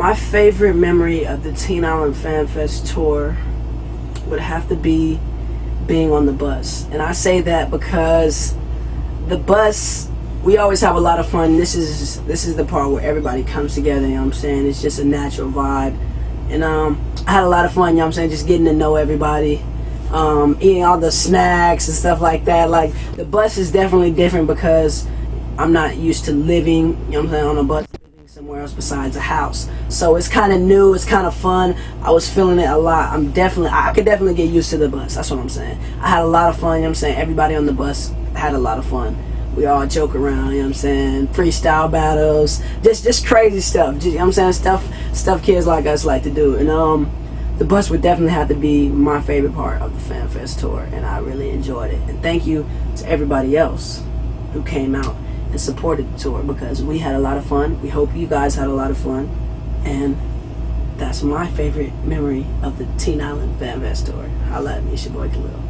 My favorite memory of the Teen Island Fan Fest tour would have to be being on the bus. And I say that because the bus, we always have a lot of fun. This is the part where everybody comes together, you know what I'm saying? It's just a natural vibe. And I had a lot of fun, you know what I'm saying, just getting to know everybody. Eating all the snacks and stuff like that. Like, the bus is definitely different because I'm not used to living, you know what I'm saying, on a bus, living somewhere else besides a house. So it's kind of new, it's kind of fun. I was feeling it a lot. I could definitely get used to the bus. That's what I'm saying. I had a lot of fun, you know what I'm saying. Everybody on the bus had a lot of fun. We all joke around, you know what I'm saying. Freestyle battles, just crazy stuff. You know what I'm saying, stuff kids like us like to do. And the bus would definitely have to be my favorite part of the Fan Fest tour, and I really enjoyed it. And thank you to everybody else who came out and supported the tour, because we had a lot of fun. We hope you guys had a lot of fun, and that's my favorite memory of the Teen Island Fan Fest tour. Holla at me, it's your boy Khalil.